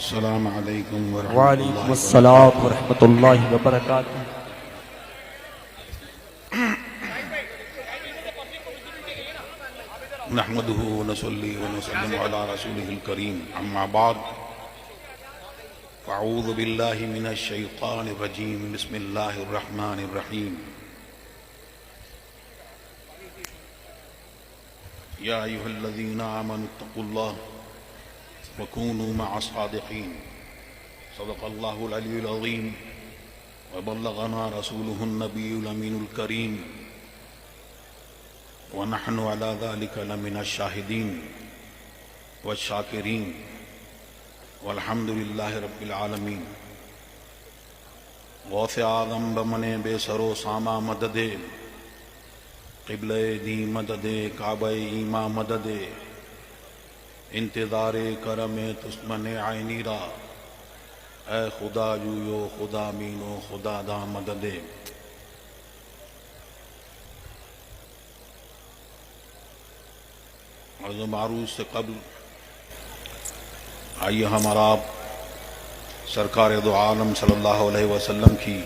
السلام علیکم ورحمۃ وعلیکم اللہ السلام ورحمۃ اللہ وبرکاتہ۔ نحمده ونصلي ونسلم على رسوله الكريم اما بعد فاعوذ بالله من الشیطان الرجیم بسم اللہ الرحمن الرحیم یا ایھا الذین آمنوا اتقوا اللہ وكونوا مع الصادقین صدق اللہ العلی العظیم وبلغنا رسوله النبی الامین الکریم ونحن على ذلك لمن الشاہدین والشاکرین والحمد للہ رب العالمین۔ غوث اعظم بمن بے سر و ساما مدد، قبلہ دی مدد، کعبہ ایما مدد، انتظار کرم تسمن عینی را، اے خدا جویو خدا مینو خدا دا مدد۔ عظم عروض سے قبل آئیے ہمارا آپ سرکار دو عالم صلی اللہ علیہ وسلم کی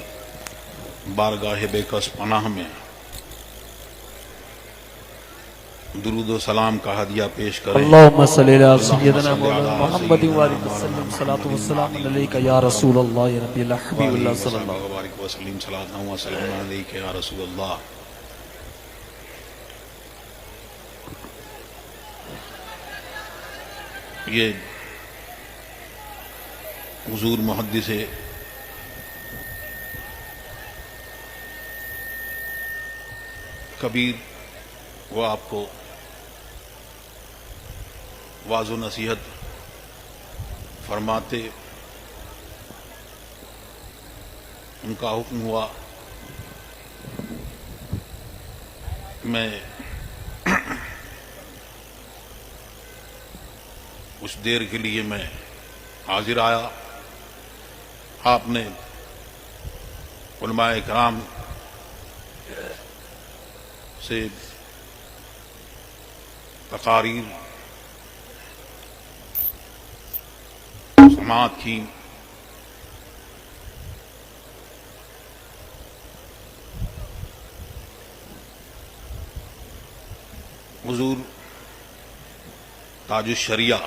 بارگاہ بے کس پناہ میں درود و سلام کا ہدیہ پیش کریں۔ اللہم صلی علی سیدنا مولانا محمد وآلہ وسلم، صلاۃ و السلام علیک یا رسول اللہ یا نبی اللہ حبیب اللہ صلی اللہ علیہ وسلم، صلاۃ و سلام علیک یا رسول اللہ۔ یہ حضور محدث کبیر وہ آپ کو واعظ و نصیحت فرماتے، ان کا حکم ہوا میں کچھ دیر کے لیے میں حاضر آیا۔ آپ نے علماء کرام سے تقاریر سماعت کی، حضور تاج الشریعہ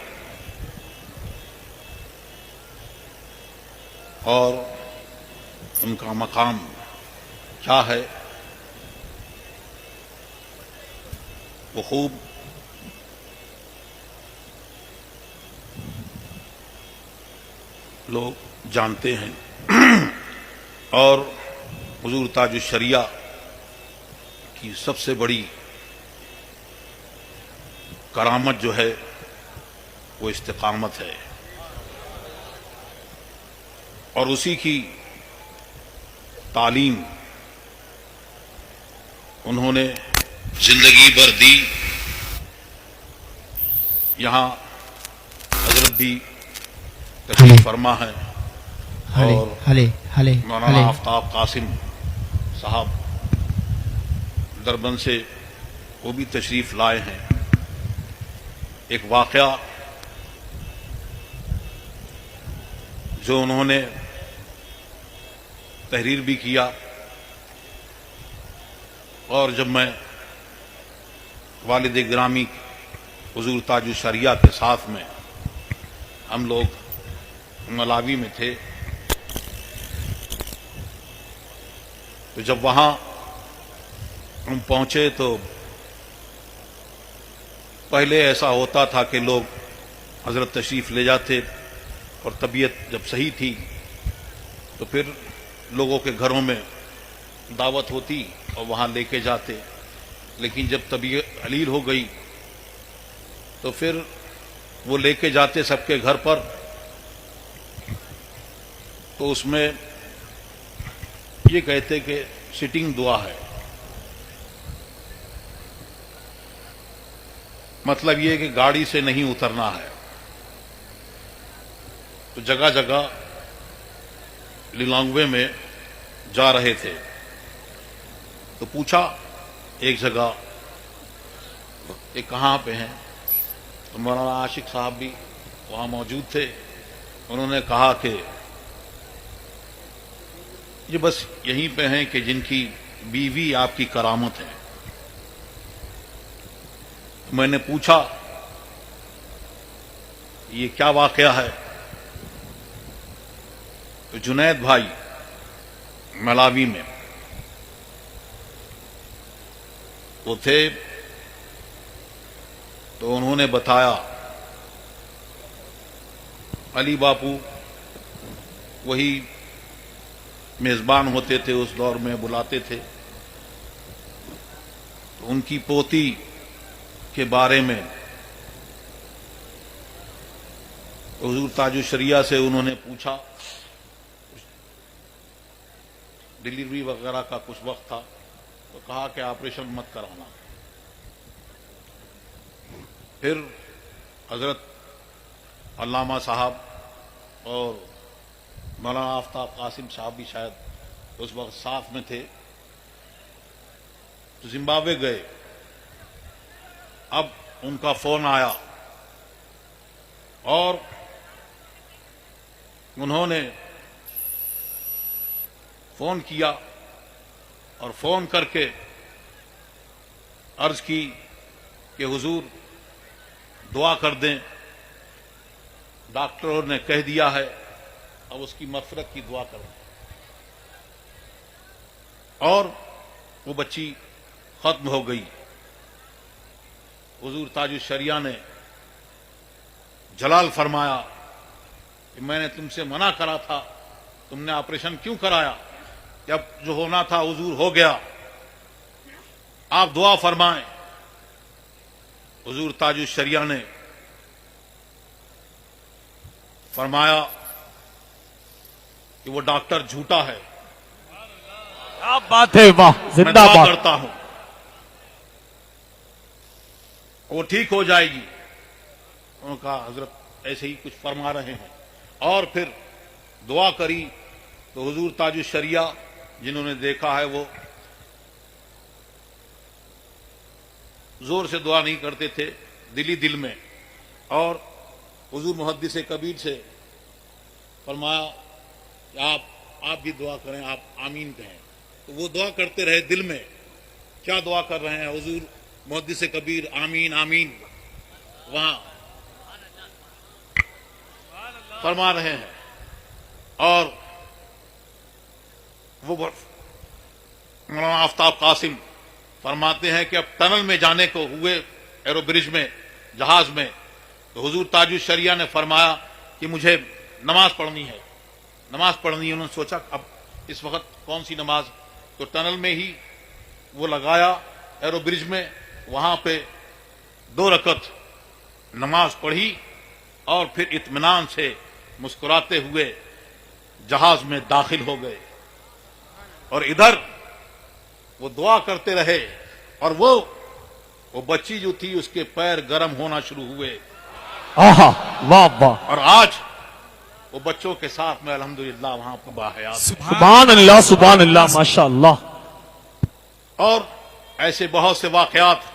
اور ان کا مقام کیا ہے وہ خوب لوگ جانتے ہیں، اور حضور تاج الشریعہ کی سب سے بڑی کرامت جو ہے وہ استقامت ہے، اور اسی کی تعلیم انہوں نے زندگی بھر دی۔ یہاں حضرت بھی تشریف فرما ہے، اور مولانا آفتاب قاسم صاحب دربند سے وہ بھی تشریف لائے ہیں۔ ایک واقعہ جو انہوں نے تحریر بھی کیا، اور جب میں والد گرامی حضور تاج الشریعہ کے ساتھ میں ہم لوگ ملاوی میں تھے، تو جب وہاں ہم پہنچے تو پہلے ایسا ہوتا تھا کہ لوگ حضرت تشریف لے جاتے، اور طبیعت جب صحیح تھی تو پھر لوگوں کے گھروں میں دعوت ہوتی اور وہاں لے کے جاتے، لیکن جب طبیعت علیل ہو گئی تو پھر وہ لے کے جاتے سب کے گھر پر، تو اس میں یہ کہتے کہ سٹنگ دعا ہے، مطلب یہ کہ گاڑی سے نہیں اترنا ہے۔ تو جگہ جگہ للانگوے میں جا رہے تھے، تو پوچھا ایک جگہ کہ کہاں پہ ہیں، تو مولانا عاشق صاحب بھی وہاں موجود تھے، انہوں نے کہا کہ یہ بس یہیں پہ ہیں کہ جن کی بیوی آپ کی کرامت ہے. میں نے پوچھا یہ کیا واقعہ ہے؟ تو جنید بھائی ملاوی میں وہ تھے، تو انہوں نے بتایا علی باپو وہی میزبان ہوتے تھے اس دور میں، بلاتے تھے. تو ان کی پوتی کے بارے میں حضور تاج الشریعہ سے انہوں نے پوچھا. ڈلیوری وغیرہ کا کچھ وقت تھا تو کہا کہ آپریشن مت کرانا. پھر حضرت علامہ صاحب اور مولانا آفتاب قاسم صاحب بھی شاید اس وقت ساتھ میں تھے، تو زمبابوے گئے. اب ان کا فون آیا اور انہوں نے فون کیا اور فون کر کے عرض کی کہ حضور دعا کر دیں، ڈاکٹروں نے کہہ دیا ہے، اب اس کی مغفرت کی دعا کریں. اور وہ بچی ختم ہو گئی. حضور تاج الشریعہ نے جلال فرمایا کہ میں نے تم سے منع کرا تھا، تم نے آپریشن کیوں کرایا؟ جب جو ہونا تھا حضور ہو گیا، آپ دعا فرمائیں. حضور تاج الشریعہ نے فرمایا کہ وہ ڈاکٹر جھوٹا ہے، کیا بات ہے، واہ، میں زندہ دعا باد. کرتا ہوں وہ ٹھیک ہو جائے گی. انہوں نے کہا حضرت ایسے ہی کچھ فرما رہے ہیں. اور پھر دعا کری تو حضور تاج الشریعہ جنہوں نے دیکھا ہے وہ زور سے دعا نہیں کرتے تھے، دلی دل میں. اور حضور محدث کبیر سے فرمایا کہ آپ بھی دعا کریں، آپ آمین کہیں. تو وہ دعا کرتے رہے دل میں. کیا دعا کر رہے ہیں؟ حضور محدث کبیر آمین آمین وہاں فرما رہے ہیں. اور وہ مولانا آفتاب قاسم فرماتے ہیں کہ اب ٹنل میں جانے کو ہوئے، ایرو برج میں، جہاز میں، تو حضور تاج الشریعہ نے فرمایا کہ مجھے نماز پڑھنی ہے. نماز پڑھنی ہے. انہوں نے سوچا اب اس وقت کون سی نماز؟ تو ٹنل میں ہی وہ لگایا ایرو برج میں، وہاں پہ 2 رکعت نماز پڑھی اور پھر اطمینان سے مسکراتے ہوئے جہاز میں داخل ہو گئے. اور ادھر وہ دعا کرتے رہے اور وہ بچی جو تھی اس کے پیر گرم ہونا شروع ہوئے. آہا، واہ واہ، اور آج وہ بچوں کے ساتھ میں الحمدللہ وہاں پہ باحیات ہیں. سبحان اللہ، سبحان اللہ، ماشاء اللہ. اور ایسے بہت سے واقعات.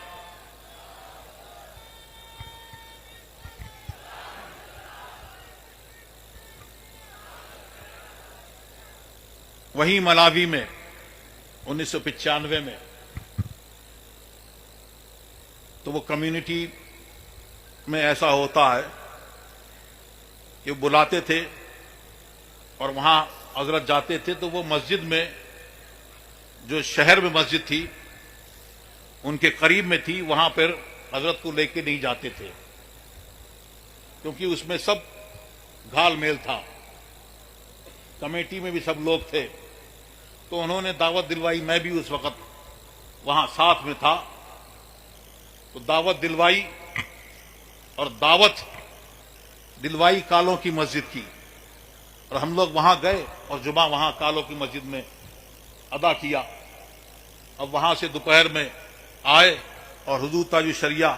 وہیں ملاوی میں 1995 میں تو وہ کمیونٹی میں ایسا ہوتا ہے کہ بلاتے تھے اور وہاں حضرت جاتے تھے تو وہ مسجد میں، جو شہر میں مسجد تھی ان کے قریب میں تھی، وہاں پر حضرت کو لے کے نہیں جاتے تھے کیونکہ اس میں سب گھال میل تھا. کمیٹی میں بھی سب لوگ تھے. تو انہوں نے دعوت دلوائی، میں بھی اس وقت وہاں ساتھ میں تھا. تو دعوت دلوائی اور دعوت دلوائی کالوں کی مسجد کی، اور ہم لوگ وہاں گئے اور جمعہ وہاں کالوں کی مسجد میں ادا کیا. اب وہاں سے دوپہر میں آئے اور حضور تاج الشریعہ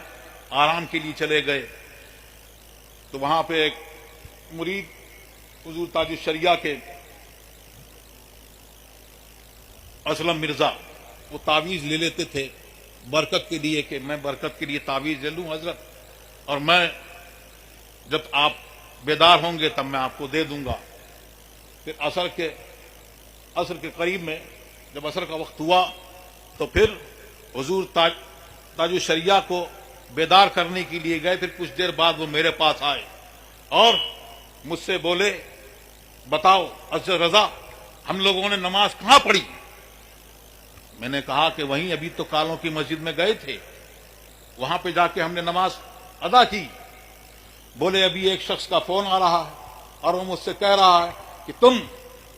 آرام کے لیے چلے گئے. تو وہاں پہ ایک مرید حضور تاج الشریعہ کے اسلم مرزا، وہ تعویذ لے لیتے تھے برکت کے لیے کہ میں برکت کے لیے تعویذ لے لوں حضرت. اور میں جب آپ بیدار ہوں گے تب میں آپ کو دے دوں گا. پھر عصر کے قریب میں جب عصر کا وقت ہوا تو پھر حضور تاج الشریعہ کو بیدار کرنے کے لیے گئے. پھر کچھ دیر بعد وہ میرے پاس آئے اور مجھ سے بولے بتاؤ عزیز رضا ہم لوگوں نے نماز کہاں پڑھی؟ میں نے کہا کہ وہیں ابھی تو کالوں کی مسجد میں گئے تھے, وہاں پہ جا کے ہم نے نماز ادا کی. بولے ابھی ایک شخص کا فون آ رہا ہے اور وہ مجھ سے کہہ رہا ہے کہ تم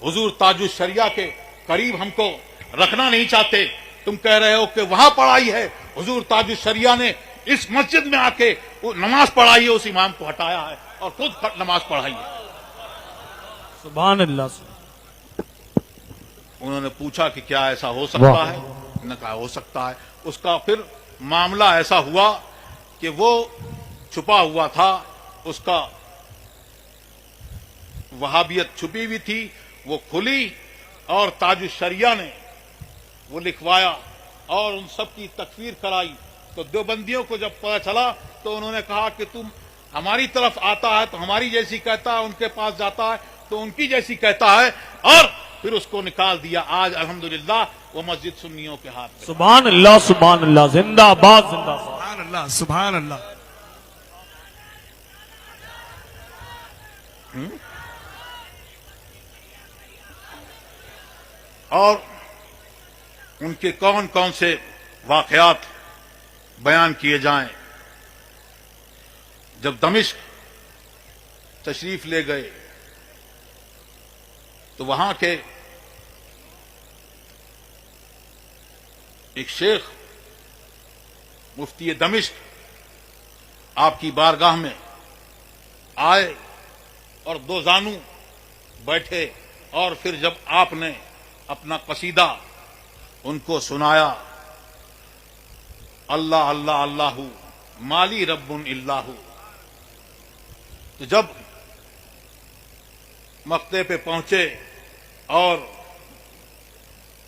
حضور تاج الشریعہ کے قریب ہم کو رکھنا نہیں چاہتے, تم کہہ رہے ہو کہ وہاں پڑھائی ہے. حضور تاج الشریعہ نے اس مسجد میں آ کے نماز پڑھائی ہے, اس امام کو ہٹایا ہے اور خود نماز پڑھائی ہے. سبحان اللہ. انہوں نے پوچھا کہ کیا ایسا ہو سکتا ہے؟ انہوں نے کہا ہو سکتا ہے. اس کا پھر معاملہ ایسا ہوا کہ وہ چھپا ہوا تھا, اس کا وہابیت چھپی ہوئی تھی, وہ کھلی اور تاج الشریعہ نے وہ لکھوایا اور ان سب کی تکفیر کرائی. تو دیوبندیوں کو جب پتہ چلا تو انہوں نے کہا کہ تم ہماری طرف آتا ہے تو ہماری جیسی کہتا ہے, ان کے پاس جاتا ہے تو ان کی جیسی کہتا ہے, اور پھر اس کو نکال دیا. آج الحمدللہ وہ مسجد سنیوں کے ہاتھ میں. سبحان اللہ سبحان اللہ, زندہ آباد زندہ آباد. سبحان اللہ سبحان اللہ. اور ان کے کون کون سے واقعات بیان کیے جائیں. جب دمشق تشریف لے گئے تو وہاں کے ایک شیخ مفتی دمشق آپ کی بارگاہ میں آئے اور دو زانو بیٹھے, اور پھر جب آپ نے اپنا قصیدہ ان کو سنایا, اللہ اللہ اللہ مالی رب اللہ, تو جب مقطع پہ پہنچے اور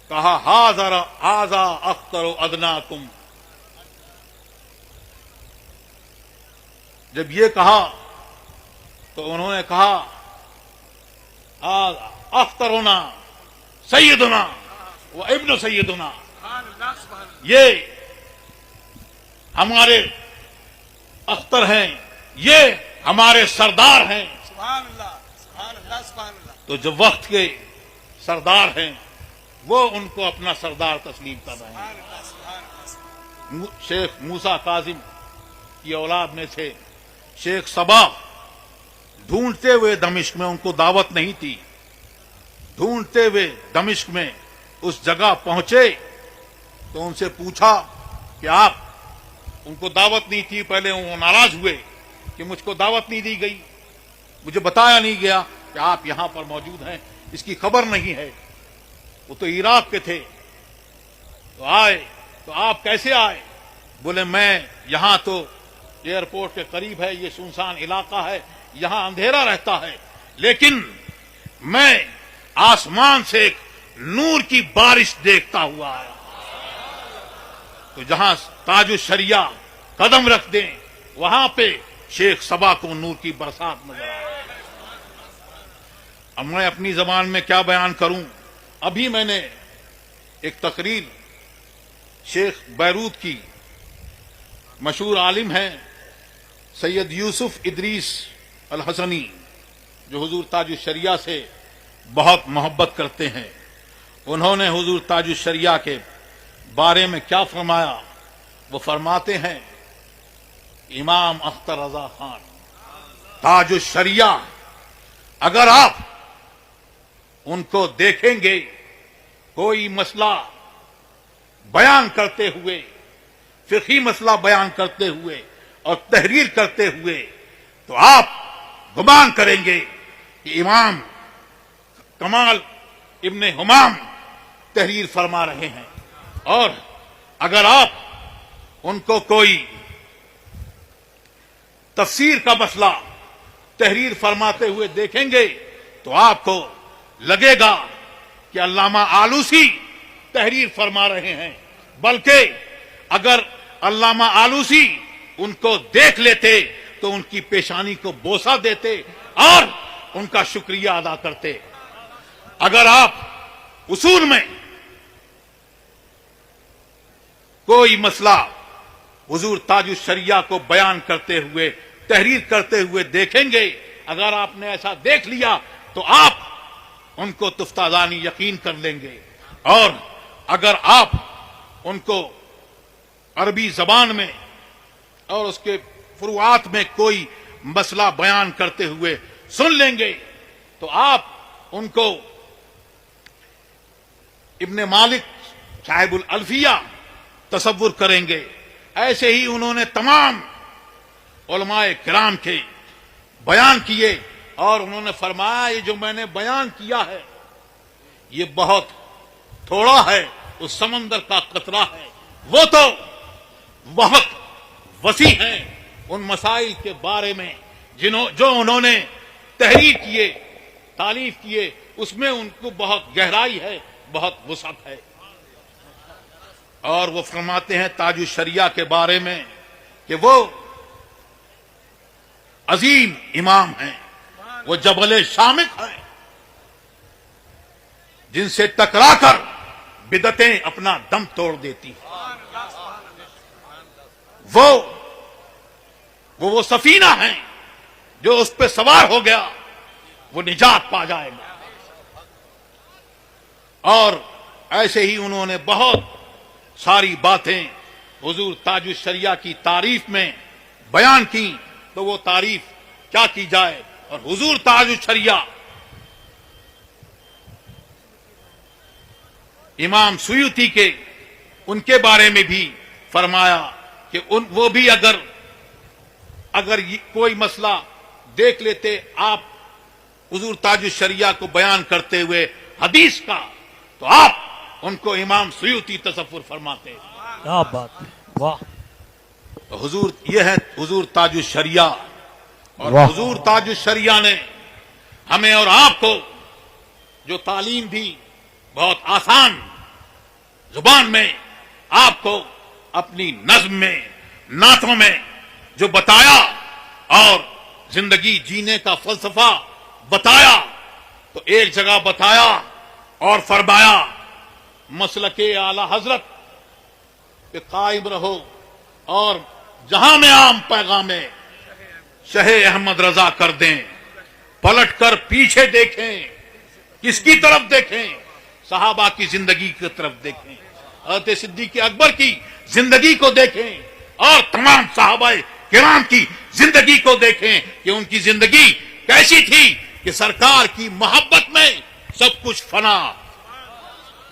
کہا ہاذا اختر ادناکم, جب یہ کہا تو انہوں نے کہا اخترنا سیدنا و ابن سیدنا, یہ ہمارے اختر ہیں, یہ ہمارے سردار ہیں. سبحان اللہ سبحان اللہ سبحان اللہ. تو جو وقت کے سردار ہیں وہ ان کو اپنا سردار تسلیم کر رہے سبحان ہیں. اللہ سبحان اللہ. شیخ موسیٰ کاظم کی اولاد میں سے شیخ صبا ڈھونڈتے ہوئے دمشق میں, ان کو دعوت نہیں تھی, ڈھونڈتے ہوئے دمشق میں اس جگہ پہنچے تو ان سے پوچھا کہ آپ, ان کو دعوت نہیں تھی, پہلے وہ ناراض ہوئے کہ مجھ کو دعوت نہیں دی گئی, مجھے بتایا نہیں گیا کہ آپ یہاں پر موجود ہیں, اس کی خبر نہیں ہے. وہ تو عراق کے تھے, تو آئے تو آپ کیسے آئے؟ بولے میں یہاں تو ایئرپورٹ کے قریب ہے, یہ سنسان علاقہ ہے, یہاں اندھیرا رہتا ہے, لیکن میں آسمان سے ایک نور کی بارش دیکھتا ہوا آیا. تو جہاں تاج الشریعہ قدم رکھ دیں وہاں پہ شیخ صبا کو نور کی برسات نظر آئے. اب میں اپنی زبان میں کیا بیان کروں. ابھی میں نے ایک تقریر شیخ بیروت کی, مشہور عالم ہیں سید یوسف ادریس الحسنی, جو حضور تاج الشریعہ سے بہت محبت کرتے ہیں, انہوں نے حضور تاج الشریعہ کے بارے میں کیا فرمایا. وہ فرماتے ہیں امام اختر رضا خان تاج الشریعہ, اگر آپ ان کو دیکھیں گے کوئی مسئلہ بیان کرتے ہوئے, فقہی مسئلہ بیان کرتے ہوئے اور تحریر کرتے ہوئے, تو آپ گمان کریں گے کہ امام کمال ابن حمام تحریر فرما رہے ہیں. اور اگر آپ ان کو کوئی تفسیر کا مسئلہ تحریر فرماتے ہوئے دیکھیں گے تو آپ کو لگے گا کہ علامہ آلوسی تحریر فرما رہے ہیں. بلکہ اگر علامہ آلوسی ان کو دیکھ لیتے تو ان کی پیشانی کو بوسہ دیتے اور ان کا شکریہ ادا کرتے. اگر آپ اصول میں کوئی مسئلہ حضور تاج الشریعہ کو بیان کرتے ہوئے تحریر کرتے ہوئے دیکھیں گے، اگر آپ نے ایسا دیکھ لیا تو آپ ان کو تفتازانی یقین کر لیں گے. اور اگر آپ ان کو عربی زبان میں اور اس کے فروعات میں کوئی مسئلہ بیان کرتے ہوئے سن لیں گے تو آپ ان کو ابن مالک صاحب الالفیہ تصور کریں گے. ایسے ہی انہوں نے تمام علماء کرام کے بیان کیے اور انہوں نے فرمایا یہ جو میں نے بیان کیا ہے یہ بہت تھوڑا ہے، اس سمندر کا قطرہ ہے، وہ تو بہت وسیع ہیں ان مسائل کے بارے میں جو انہوں نے تحریر کیے، تالیف کیے، اس میں ان کو بہت گہرائی ہے، بہت وسعت ہے. اور وہ فرماتے ہیں تاج الشریعہ کے بارے میں کہ وہ عظیم امام ہیں، وہ جبل شامخ ہیں جن سے ٹکرا کر بدعتیں اپنا دم توڑ دیتی ہیں. وہ سفینہ ہیں جو اس پہ سوار ہو گیا وہ نجات پا جائے گا. اور ایسے ہی انہوں نے بہت ساری باتیں حضور تاج الشریعہ کی تعریف میں بیان کی، تو وہ تعریف کیا کی جائے. اور حضور تاج الشریعہ امام سیوطی کے ان کے بارے میں بھی فرمایا کہ وہ بھی اگر کوئی مسئلہ دیکھ لیتے آپ حضور تاج الشریعہ کو بیان کرتے ہوئے حدیث کا تو آپ ان کو امام سیوطی تصور فرماتے. کیا بات ہے، واہ. حضور یہ ہے حضور تاج الشریعہ. اور واہ. حضور تاج الشریعہ نے ہمیں اور آپ کو جو تعلیم دی بہت آسان زبان میں آپ کو اپنی نظم میں نعتوں میں جو بتایا اور زندگی جینے کا فلسفہ بتایا، تو ایک جگہ بتایا اور فرمایا مسلک اعلی حضرت پہ قائم رہو اور جہاں میں عام پیغام شہ احمد رضا کر دیں. پلٹ کر پیچھے دیکھیں، کس کی طرف دیکھیں؟ صحابہ کی زندگی کی طرف دیکھیں، حضرت صدیق اکبر کی زندگی کو دیکھیں اور تمام صحابہ کرام کی زندگی کو دیکھیں کہ ان کی زندگی کیسی تھی کہ سرکار کی محبت میں سب کچھ فنا،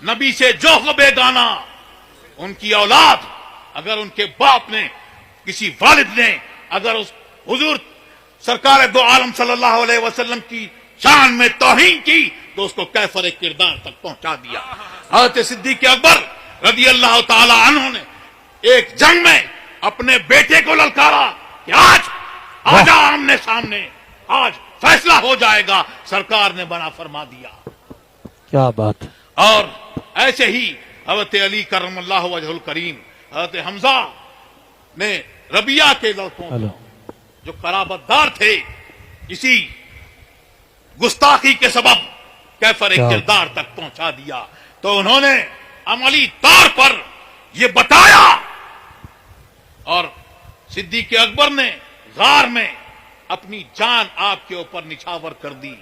نبی سے جو ہو بیگانہ. ان کی اولاد اگر ان کے باپ نے کسی والد نے اگر اس حضور سرکار دو عالم صلی اللہ علیہ وسلم کی شان میں توہین کی تو اس کو کیفر کردار تک پہنچا دیا. حضرت صدیق اکبر رضی اللہ تعالی عنہ نے ایک جنگ میں اپنے بیٹے کو للکارا کہ آج آجا آمنے سامنے، آج فیصلہ ہو جائے گا. سرکار نے بنا فرما دیا. کیا بات. اور ایسے ہی حضرت علی کرم اللہ وجہ الکریم، حضرت حمزہ نے ربیہ کے لڑکوں جو قرابت دار تھے اسی گستاخی کے سبب کیفر کردار تک پہنچا دیا. تو انہوں نے عملی طور پر یہ بتایا. اور صدیق اکبر نے غار میں اپنی جان آپ کے اوپر نچھاور کر دی.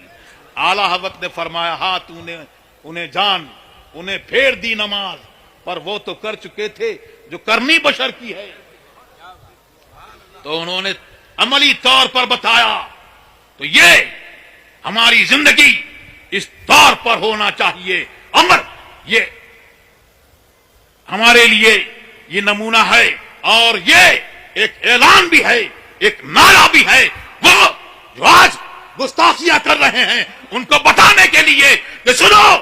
اعلی حضرت نے فرمایا ہاں تو نے انہیں جان انہیں پھیر دی نماز، پر وہ تو کر چکے تھے جو کرنی بشر کی ہے. تو انہوں نے عملی طور پر بتایا. تو یہ ہماری زندگی اس طور پر ہونا چاہیے. امر یہ ہمارے لیے یہ نمونہ ہے اور یہ ایک اعلان بھی ہے، ایک نعرہ بھی ہے. وہ جو آج گستاخیاں کر رہے ہیں ان کو بتانے کے لیے کہ سنو،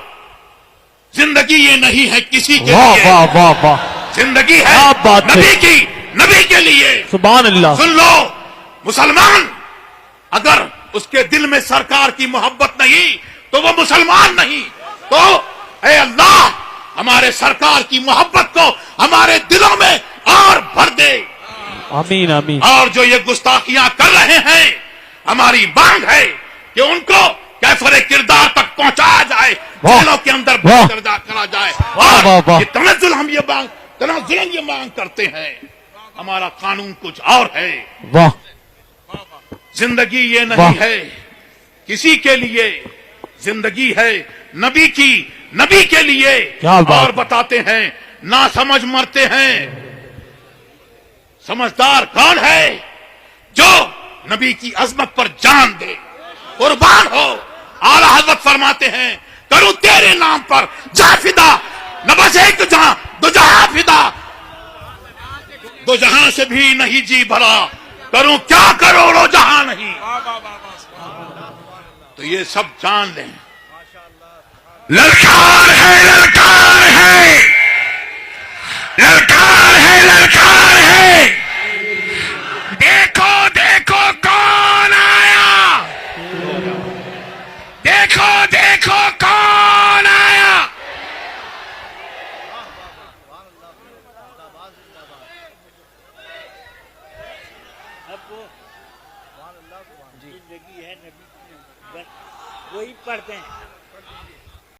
زندگی یہ نہیں ہے کسی کے لیے، زندگی ہے نبی کی، نبی کے لیے. سبحان اللہ. سن لو مسلمان اگر اس کے دل میں سرکار کی محبت نہیں تو وہ مسلمان نہیں. تو اے اللہ ہمارے سرکار کی محبت کو ہمارے دلوں میں اور بھر دے. آمین آمین. اور جو یہ گستاخیاں کر رہے ہیں ہماری مانگ ہے کہ ان کو کیفر کردار تک پہنچایا جائے، واہ، جیلوں کے اندر واہ، درجہ کرا جائے. واہ، واہ، واہ. اور یہ تنزل ہم یہ مانگ کرتے ہیں. ہمارا قانون کچھ اور ہے. واہ زندگی یہ نہیں واہ. ہے کسی کے لیے، زندگی ہے نبی کی، نبی کے لیے. کیا بات. اور بتاتے ہیں نا سمجھ مرتے ہیں. سمجھدار کون ہے؟ جو نبی کی عظمت پر جان دے، قربان ہو. اعلی حضرت فرماتے ہیں کروں تیرے نام پر جا فدا، نہ بس ایک جہاں دو جہاں فدا. دو جہاں سے بھی نہیں جی بھرا، کروں کیا کروڑوں جہاں نہیں. تو یہ سب جان لیں. للکار ہے، للکار ہے، للکار ہے، للکار ہے. دیکھو دیکھو کون آیا، دیکھو دیکھو کون آیا. زندگی ہے نبی کی، بس وہی پڑھتے ہیں.